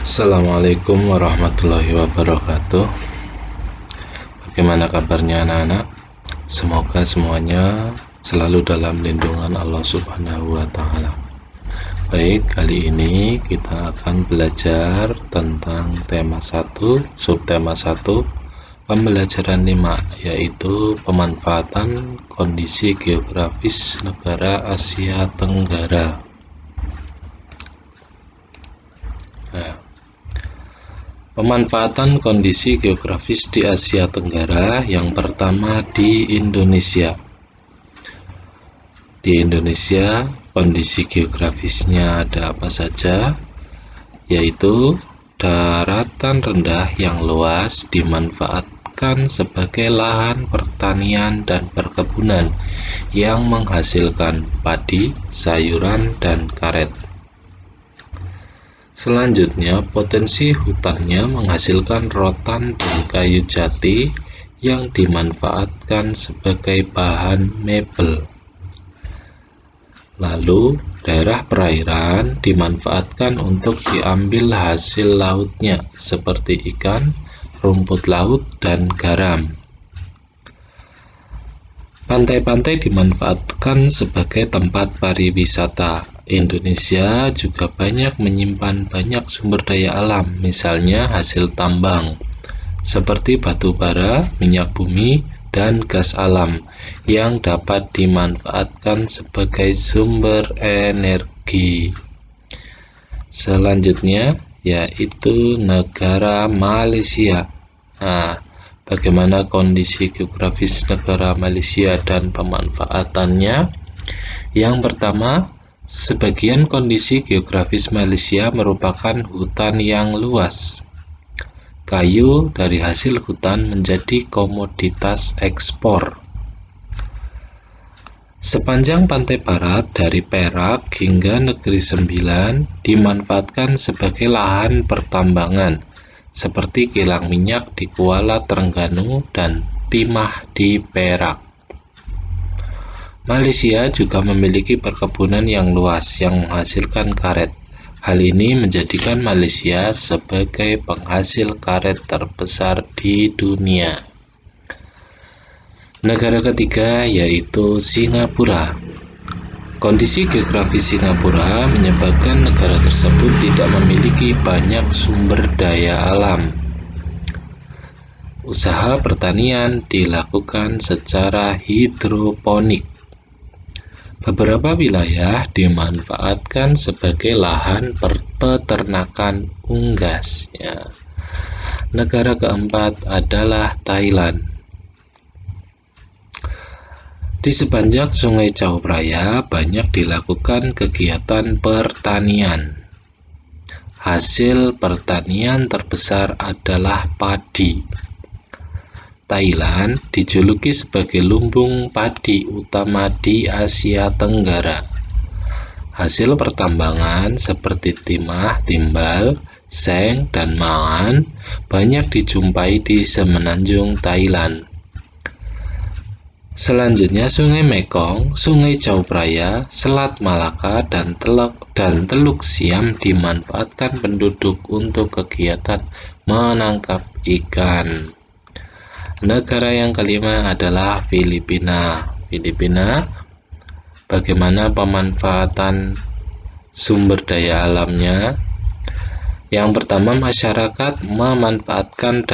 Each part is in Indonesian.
Assalamualaikum warahmatullahi wabarakatuh. Bagaimana kabarnya anak-anak? Semoga semuanya selalu dalam lindungan Allah Subhanahu wa Ta'ala. Baik, kali ini kita akan belajar tentang tema 1, subtema 1, pembelajaran 5, yaitu pemanfaatan kondisi geografis negara Asia Tenggara. Pemanfaatan kondisi geografis di Asia Tenggara. Yang pertama di Indonesia. Di Indonesia, kondisi geografisnya ada apa saja? Yaitu daratan rendah yang luas dimanfaatkan sebagai lahan pertanian dan perkebunan yang menghasilkan padi, sayuran, dan karet. Selanjutnya, potensi hutannya menghasilkan rotan dan kayu jati yang dimanfaatkan sebagai bahan mebel. Lalu, daerah perairan dimanfaatkan untuk diambil hasil lautnya seperti ikan, rumput laut, dan garam. Pantai-pantai dimanfaatkan sebagai tempat pariwisata. Indonesia juga banyak menyimpan banyak sumber daya alam, misalnya hasil tambang, seperti batu bara, minyak bumi, dan gas alam, yang dapat dimanfaatkan sebagai sumber energi. Selanjutnya, yaitu negara Malaysia. Bagaimana kondisi geografis negara Malaysia dan pemanfaatannya? Yang pertama, sebagian kondisi geografis Malaysia merupakan hutan yang luas. Kayu dari hasil hutan menjadi komoditas ekspor. Sepanjang pantai barat dari Perak hingga Negeri Sembilan dimanfaatkan sebagai lahan pertambangan, seperti kilang minyak di Kuala Terengganu dan timah di Perak. Malaysia juga memiliki perkebunan yang luas yang menghasilkan karet. Hal ini menjadikan Malaysia sebagai penghasil karet terbesar di dunia. Negara ketiga yaitu Singapura. Kondisi geografis Singapura menyebabkan negara tersebut tidak memiliki banyak sumber daya alam. Usaha pertanian dilakukan secara hidroponik. Beberapa wilayah dimanfaatkan sebagai lahan peternakan unggas. Negara keempat adalah Thailand. Di sepanjang Sungai Chao Phraya banyak dilakukan kegiatan pertanian. Hasil pertanian terbesar adalah padi. Thailand dijuluki sebagai lumbung padi utama di Asia Tenggara. Hasil pertambangan seperti timah, timbal, seng, dan mangan banyak dijumpai di semenanjung Thailand. Selanjutnya Sungai Mekong, Sungai Chao Phraya, Selat Malaka, dan Teluk Siam dimanfaatkan penduduk untuk kegiatan menangkap ikan. Negara yang kelima adalah Filipina. Filipina, bagaimana pemanfaatan sumber daya alamnya? Yang pertama, masyarakat memanfaatkan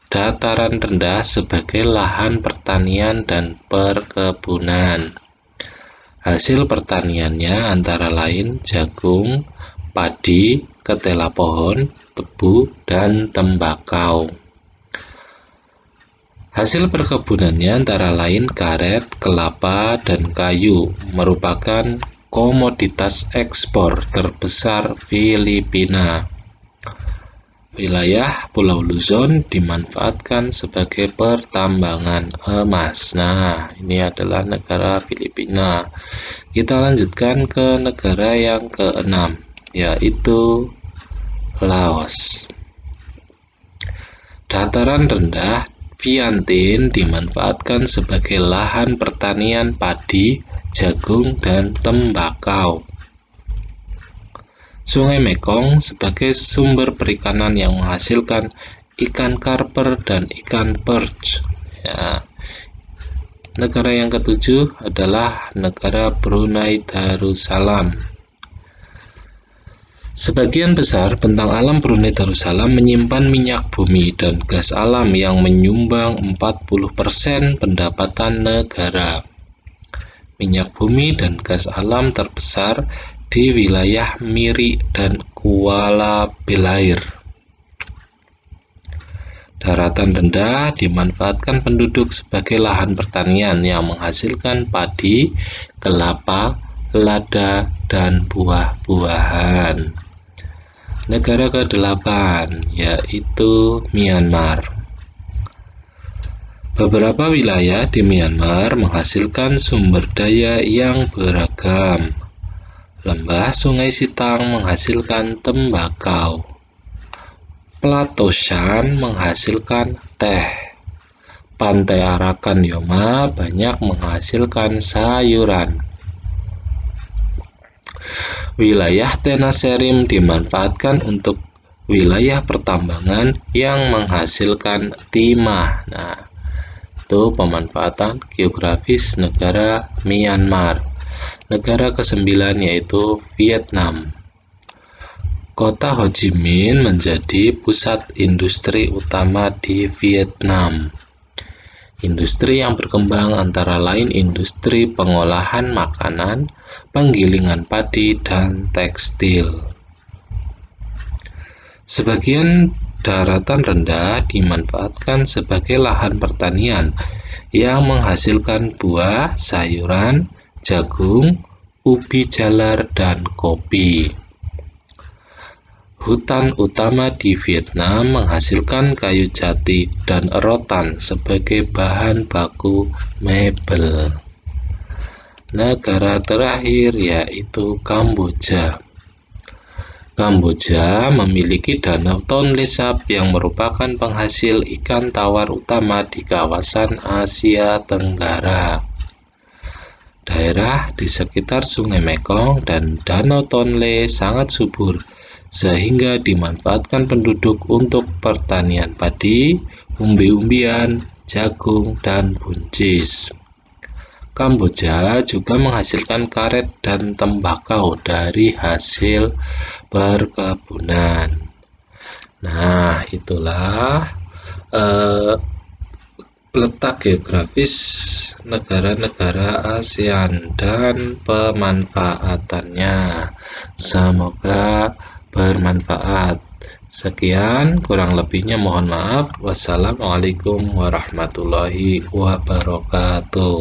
dataran rendah sebagai lahan pertanian dan perkebunan. Hasil pertaniannya antara lain jagung, padi, ketela pohon, tebu, dan tembakau. Hasil perkebunannya antara lain karet, kelapa, dan kayu, merupakan komoditas ekspor terbesar Filipina. Wilayah Pulau Luzon dimanfaatkan sebagai pertambangan emas. Ini adalah negara Filipina. Kita lanjutkan ke negara yang keenam, yaitu Laos. Dataran rendah Viantin dimanfaatkan sebagai lahan pertanian padi, jagung, dan tembakau. Sungai Mekong sebagai sumber perikanan yang menghasilkan ikan karper dan ikan perch. Ya. Negara yang ketujuh adalah negara Brunei Darussalam. Sebagian besar bentang alam Brunei Darussalam menyimpan minyak bumi dan gas alam yang menyumbang 40% pendapatan negara. Minyak bumi dan gas alam terbesar di wilayah Miri dan Kuala Belair. Daratan rendah dimanfaatkan penduduk sebagai lahan pertanian yang menghasilkan padi, kelapa, lada, dan buah-buahan. Negara ke-8 yaitu Myanmar. Beberapa wilayah di Myanmar menghasilkan sumber daya yang beragam. Lembah Sungai Sitang menghasilkan tembakau. Plato Shan menghasilkan teh. Pantai Arakan Yoma banyak menghasilkan sayuran. Wilayah Tenasserim dimanfaatkan untuk wilayah pertambangan yang menghasilkan timah. Nah, itu pemanfaatan geografis negara Myanmar. Negara ke-9 yaitu Vietnam. Kota Ho Chi Minh menjadi pusat industri utama di Vietnam. Industri yang berkembang antara lain industri pengolahan makanan, penggilingan padi, dan tekstil. Sebagian daratan rendah dimanfaatkan sebagai lahan pertanian yang menghasilkan buah, sayuran, jagung, ubi jalar, dan kopi. Hutan utama di Vietnam menghasilkan kayu jati dan rotan sebagai bahan baku mebel. Negara terakhir yaitu Kamboja. Kamboja memiliki Danau Tonle Sap yang merupakan penghasil ikan tawar utama di kawasan Asia Tenggara. Daerah di sekitar Sungai Mekong dan Danau Tonle sangat subur, sehingga dimanfaatkan penduduk untuk pertanian padi, umbi-umbian, jagung, dan buncis. Kamboja juga menghasilkan karet dan tembakau dari hasil perkebunan. Nah, itulah letak geografis negara-negara ASEAN dan pemanfaatannya. Semoga bermanfaat. Sekian, kurang lebihnya mohon maaf. Wassalamualaikum warahmatullahi wabarakatuh.